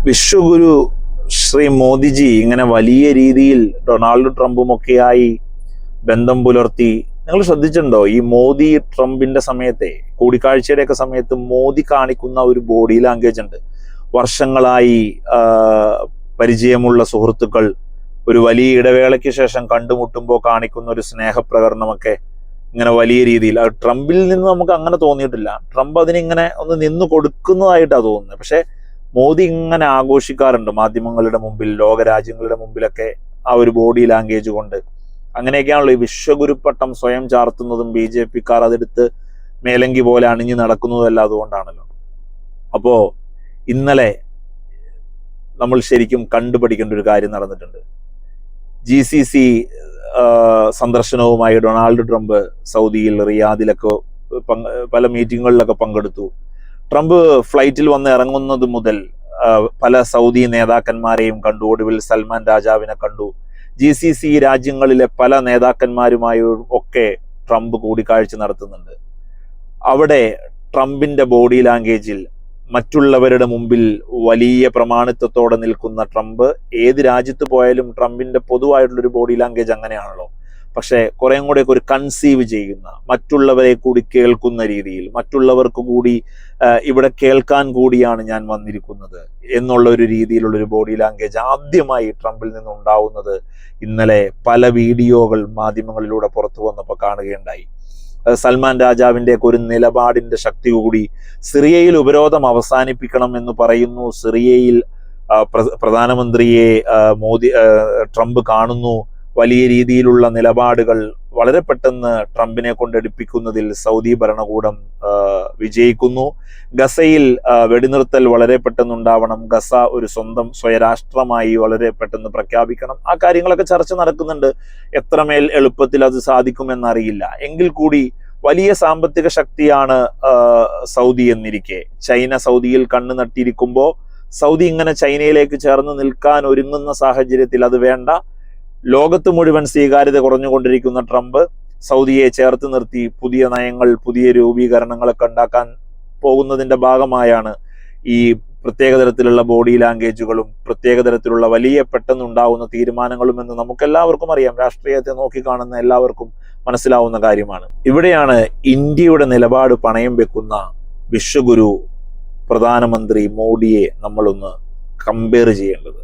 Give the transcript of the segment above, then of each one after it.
വിശ്വഗുരു ശ്രീ മോദിജി ഇങ്ങനെ വലിയ രീതിയിൽ ഡൊണാൾഡ് ട്രംപുമൊക്കെയായി ബന്ധം പുലർത്തി. നിങ്ങൾ ശ്രദ്ധിച്ചിട്ടുണ്ടോ ഈ മോദി ട്രംപിന്റെ സമയത്തെ കൂടിക്കാഴ്ചയുടെയൊക്കെ സമയത്ത് മോദി കാണിക്കുന്ന ഒരു ബോഡി ലാംഗ്വേജ് ഉണ്ട്. വർഷങ്ങളായി പരിചയമുള്ള സുഹൃത്തുക്കൾ ഒരു വലിയ ഇടവേളയ്ക്ക് ശേഷം കണ്ടുമുട്ടുമ്പോൾ കാണിക്കുന്ന ഒരു സ്നേഹപ്രകടനമൊക്കെ ഇങ്ങനെ വലിയ രീതിയിൽ, അത് ട്രംപിൽ നിന്ന് നമുക്ക് അങ്ങനെ തോന്നിയിട്ടില്ല. ട്രംപ് അതിനിങ്ങനെ ഒന്ന് നിന്ന് കൊടുക്കുന്നതായിട്ടാണ് തോന്നുന്നത്. പക്ഷെ മോദി ഇങ്ങനെ ആഘോഷിക്കാറുണ്ട് മാധ്യമങ്ങളുടെ മുമ്പിൽ, ലോകരാജ്യങ്ങളുടെ മുമ്പിലൊക്കെ ആ ഒരു ബോഡി ലാംഗ്വേജ് കൊണ്ട്. അങ്ങനെയൊക്കെയാണല്ലോ ഈ വിശ്വഗുരുപ്പട്ടം സ്വയം ചാർത്തുന്നതും BJP-ക്കാർ അതെടുത്ത് മേലങ്കി പോലെ അണിഞ്ഞു നടക്കുന്നതല്ല അതുകൊണ്ടാണല്ലോ. അപ്പോ ഇന്നലെ നമ്മൾ ശരിക്കും കണ്ടുപഠിക്കേണ്ട ഒരു കാര്യം നടന്നിട്ടുണ്ട്. GCC സന്ദർശനവുമായി ഡൊണാൾഡ് ട്രംപ് സൗദിയിൽ റിയാദിലൊക്കെ പല മീറ്റിങ്ങുകളിലൊക്കെ പങ്കെടുത്തു. ട്രംപ് ഫ്ലൈറ്റിൽ വന്ന് ഇറങ്ങുന്നത് മുതൽ പല സൗദി നേതാക്കന്മാരെയും കണ്ടു. ഒടുവിൽ സൽമാൻ രാജാവിനെ കണ്ടു. GCC രാജ്യങ്ങളിലെ പല നേതാക്കന്മാരുമായും ഒക്കെ ട്രംപ് കൂടിക്കാഴ്ച നടത്തുന്നുണ്ട്. അവിടെ ട്രംപിന്റെ ബോഡി ലാംഗ്വേജിൽ മറ്റുള്ളവരുടെ മുമ്പിൽ വലിയ പ്രമാണിത്വത്തോടെ നിൽക്കുന്ന ട്രംപ്, ഏത് രാജ്യത്ത് പോയാലും ട്രംപിന്റെ പൊതുവായിട്ടുള്ളൊരു ബോഡി ലാംഗ്വേജ് അങ്ങനെയാണല്ലോ. പക്ഷെ കുറേം കൂടെയൊക്കെ ഒരു കൺസീവ് ചെയ്യുന്ന, മറ്റുള്ളവരെ കൂടി കേൾക്കുന്ന രീതിയിൽ, മറ്റുള്ളവർക്ക് കൂടി ഇവിടെ കേൾക്കാൻ കൂടിയാണ് ഞാൻ വന്നിരിക്കുന്നത് എന്നുള്ള ഒരു രീതിയിലുള്ളൊരു ബോഡി ലാംഗ്വേജ് ആദ്യമായി ട്രംപിൽ നിന്നുണ്ടാവുന്നത് ഇന്നലെ പല വീഡിയോകൾ മാധ്യമങ്ങളിലൂടെ പുറത്തു വന്നപ്പോൾ കാണുകയുണ്ടായി. സൽമാൻ രാജാവിൻ്റെ ഒരു നിലപാടിന്റെ ശക്തി കൂടി. സിറിയയിൽ ഉപരോധം അവസാനിപ്പിക്കണം എന്ന് പറയുന്നു. സിറിയയിൽ പ്രധാനമന്ത്രിയെ ട്രംപ് കാണുന്നു. വലിയ രീതിയിലുള്ള നിലപാടുകൾ വളരെ പെട്ടെന്ന് ട്രംപിനെ കൊണ്ടെടുപ്പിക്കുന്നതിൽ സൗദി ഭരണകൂടം വിജയിക്കുന്നു. ഗസയിൽ വെടിനിർത്തൽ വളരെ പെട്ടെന്നുണ്ടാവണം. ഗസ ഒരു സ്വന്തം സ്വയരാഷ്ട്രമായി വളരെ പെട്ടെന്ന് പ്രഖ്യാപിക്കണം. ആ കാര്യങ്ങളൊക്കെ ചർച്ച നടക്കുന്നുണ്ട്. എത്രമേൽ എളുപ്പത്തിൽ അത് സാധിക്കുമെന്നറിയില്ല. എങ്കിൽ കൂടി വലിയ സാമ്പത്തിക ശക്തിയാണ് സൗദി എന്നിരിക്കെ, ചൈന സൗദിയിൽ കണ്ണു നട്ടിരിക്കുമ്പോൾ സൗദി ഇങ്ങനെ ചൈനയിലേക്ക് ചേർന്ന് നിൽക്കാൻ ഒരുങ്ങുന്ന സാഹചര്യത്തിൽ അത് വേണ്ട. ലോകത്ത് മുഴുവൻ സ്വീകാര്യത കുറഞ്ഞുകൊണ്ടിരിക്കുന്ന ട്രംപ് സൗദിയെ ചേർത്ത് നിർത്തി പുതിയ നയങ്ങൾ, പുതിയ രൂപീകരണങ്ങളൊക്കെ ഉണ്ടാക്കാൻ പോകുന്നതിന്റെ ഭാഗമായാണ് ഈ പ്രത്യേക തരത്തിലുള്ള ബോഡി ലാംഗ്വേജുകളും പ്രത്യേക തരത്തിലുള്ള വലിയ പെട്ടെന്നുണ്ടാവുന്ന തീരുമാനങ്ങളും എന്ന് നമുക്കെല്ലാവർക്കും അറിയാം. രാഷ്ട്രീയത്തെ നോക്കിക്കാണുന്ന എല്ലാവർക്കും മനസ്സിലാവുന്ന കാര്യമാണ്. ഇവിടെയാണ് ഇന്ത്യയുടെ നിലപാട് പണയം വെക്കുന്ന വിശ്വഗുരു പ്രധാനമന്ത്രി മോഡിയെ നമ്മളൊന്ന് കമ്പയർ ചെയ്യേണ്ടത്.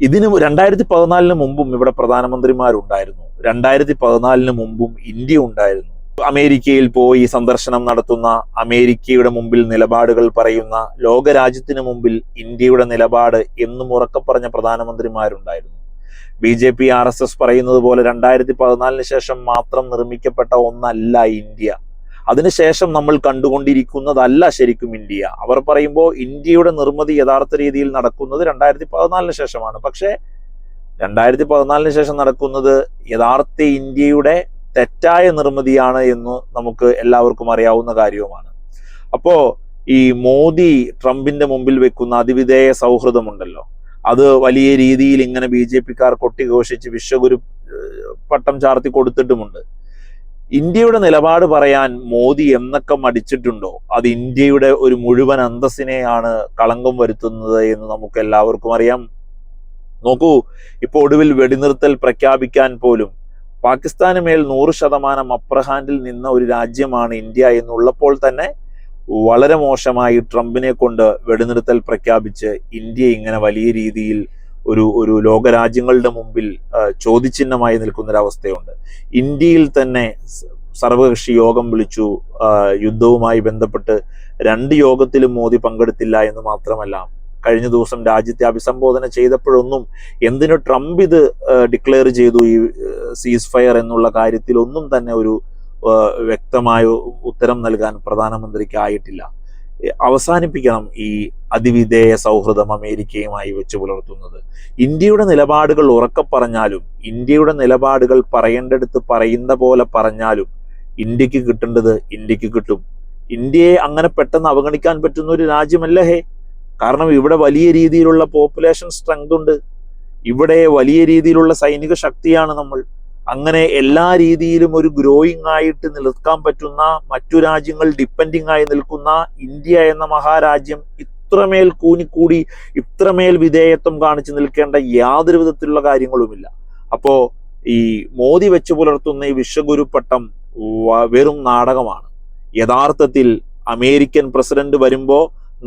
ഇതിന് 2014 മുമ്പും ഇവിടെ പ്രധാനമന്ത്രിമാരുണ്ടായിരുന്നു. 2014 മുമ്പും ഇന്ത്യ ഉണ്ടായിരുന്നു. അമേരിക്കയിൽ പോയി സന്ദർശനം നടത്തുന്ന, അമേരിക്കയുടെ മുമ്പിൽ നിലപാടുകൾ പറയുന്ന, ലോകരാജ്യത്തിന് മുമ്പിൽ ഇന്ത്യയുടെ നിലപാട് എന്നും ഉറക്കെ പറഞ്ഞ പ്രധാനമന്ത്രിമാരുണ്ടായിരുന്നു. BJP RSS പറയുന്നത് പോലെ 2014 ശേഷം മാത്രം നിർമ്മിക്കപ്പെട്ട ഒന്നല്ല ഇന്ത്യ. അതിനുശേഷം നമ്മൾ കണ്ടുകൊണ്ടിരിക്കുന്നതല്ല ശരിക്കും ഇന്ത്യ. അവർ പറയുമ്പോൾ ഇന്ത്യയുടെ നിർമ്മിതി യഥാർത്ഥ രീതിയിൽ നടക്കുന്നത് 2014 ശേഷമാണ്. പക്ഷേ 2014 ശേഷം നടക്കുന്നത് യഥാർത്ഥ ഇന്ത്യയുടെ തെറ്റായ നിർമ്മിതിയാണ് എന്ന് നമുക്ക് എല്ലാവർക്കും അറിയാവുന്ന കാര്യവുമാണ്. അപ്പോ ഈ മോദി ട്രംപിന്റെ മുമ്പിൽ വെക്കുന്ന അതിവിധേയ സൗഹൃദമുണ്ടല്ലോ, അത് വലിയ രീതിയിൽ ഇങ്ങനെ BJP-ക്കാർ കൊട്ടിഘോഷിച്ച് വിശ്വഗുരു പട്ടം ചാർത്തി കൊടുത്തിട്ടുമുണ്ട്. ഇന്ത്യയുടെ നിലപാട് പറയാൻ മോദി എന്നൊക്കെ മടിച്ചിട്ടുണ്ടോ, അത് ഇന്ത്യയുടെ ഒരു മുഴുവൻ അന്തസ്സിനെയാണ് കളങ്കം വരുത്തുന്നത് എന്ന് നമുക്ക് എല്ലാവർക്കും അറിയാം. നോക്കൂ, ഇപ്പോൾ ഒടുവിൽ വെടിനിർത്തൽ പ്രഖ്യാപിക്കാൻ പോലും പാകിസ്ഥാന് മേൽ 100% അപ്പർ ഹാൻഡിൽ നിന്ന ഒരു രാജ്യമാണ് ഇന്ത്യ എന്നുള്ളപ്പോൾ തന്നെ വളരെ മോശമായി ട്രംപിനെ കൊണ്ട് വെടിനിർത്തൽ പ്രഖ്യാപിച്ച് ഇന്ത്യ ഇങ്ങനെ വലിയ രീതിയിൽ ഒരു ലോകരാജ്യങ്ങളുടെ മുമ്പിൽ ചോദ്യചിഹ്നമായി നിൽക്കുന്നൊരവസ്ഥയുണ്ട്. ഇന്ത്യയിൽ തന്നെ സർവകക്ഷി യോഗം വിളിച്ചു. യുദ്ധവുമായി ബന്ധപ്പെട്ട് 2 യോഗത്തിലും മോദി പങ്കെടുത്തില്ല എന്ന് മാത്രമല്ല, കഴിഞ്ഞ ദിവസം രാജ്യത്തെ അഭിസംബോധന ചെയ്തപ്പോഴൊന്നും എന്തിനു ട്രംപ് ഇത് ഡിക്ലെയർ ചെയ്തു ഈ സീസ് ഫയർ എന്നുള്ള കാര്യത്തിൽ ഒന്നും തന്നെ ഒരു വ്യക്തമായ ഉത്തരം നൽകാൻ പ്രധാനമന്ത്രിക്ക് ആയിട്ടില്ല. അവസാനിപ്പിക്കണം ഈ അതിവിധേയ സൗഹൃദം അമേരിക്കയുമായി വെച്ച് പുലർത്തുന്നത്. ഇന്ത്യയുടെ നിലപാടുകൾ ഉറക്കെ പറഞ്ഞാലും, ഇന്ത്യയുടെ നിലപാടുകൾ പറയേണ്ടടുത്ത് പറയുന്ന പോലെ പറഞ്ഞാലും ഇന്ത്യക്ക് കിട്ടേണ്ടത് ഇന്ത്യക്ക് കിട്ടും. ഇന്ത്യയെ അങ്ങനെ പെട്ടെന്ന് അവഗണിക്കാൻ പറ്റുന്ന ഒരു രാജ്യമല്ല കാരണം ഇവിടെ വലിയ രീതിയിലുള്ള പോപ്പുലേഷൻ സ്ട്രെങ്ത് ഉണ്ട്. ഇവിടെ വലിയ രീതിയിലുള്ള സൈനിക ശക്തിയാണ് നമ്മൾ. അങ്ങനെ എല്ലാ രീതിയിലും ഒരു ഗ്രോയിങ് ആയിട്ട് നിൽക്കാൻ പറ്റുന്ന, മറ്റു രാജ്യങ്ങൾ ഡിപ്പെൻഡിങ് ആയി നിൽക്കുന്ന ഇന്ത്യ എന്ന മഹാരാജ്യം ഇത്രമേൽ കൂനിക്കൂടി ഇത്രമേൽ വിധേയത്വം കാണിച്ചു നിൽക്കേണ്ട യാതൊരു വിധത്തിലുള്ള കാര്യങ്ങളുമില്ല. അപ്പോ ഈ മോദി വെച്ചു പുലർത്തുന്ന ഈ വിശ്വഗുരുപ്പട്ടം വെറും നാടകമാണ്. യഥാർത്ഥത്തിൽ അമേരിക്കൻ പ്രസിഡന്റ് വരുമ്പോ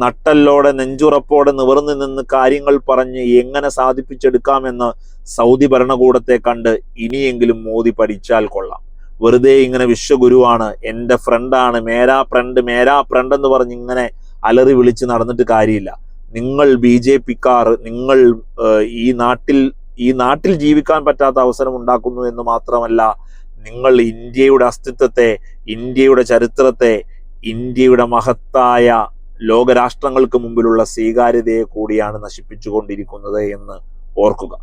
നട്ടല്ലോടെ നെഞ്ചുറപ്പോടെ നിവർന്നു നിന്ന് കാര്യങ്ങൾ പറഞ്ഞ് എങ്ങനെ സാധിപ്പിച്ചെടുക്കാമെന്ന് സൗദി ഭരണകൂടത്തെ കണ്ട് ഇനിയെങ്കിലും മോദി പഠിച്ചാൽ കൊള്ളാം. വെറുതെ ഇങ്ങനെ വിശ്വഗുരുവാണ്, എൻ്റെ ഫ്രണ്ടാണ്, മേരാ ഫ്രണ്ട് എന്ന് പറഞ്ഞ് ഇങ്ങനെ അലറി വിളിച്ച് നടന്നിട്ട് കാര്യമില്ല. നിങ്ങൾ BJP-ക്കാർ, നിങ്ങൾ ഈ നാട്ടിൽ ജീവിക്കാൻ പറ്റാത്ത അവസരം ഉണ്ടാക്കുന്നു എന്ന് മാത്രമല്ല, നിങ്ങൾ ഇന്ത്യയുടെ അസ്തിത്വത്തെ, ഇന്ത്യയുടെ ചരിത്രത്തെ, ഇന്ത്യയുടെ മഹത്തായ ലോകരാഷ്ട്രങ്ങൾക്ക് മുമ്പിലുള്ള സ്വീകാര്യതയെ കൂടിയാണ് നശിപ്പിച്ചുകൊണ്ടിരിക്കുന്നത് എന്ന് ഓർക്കുക.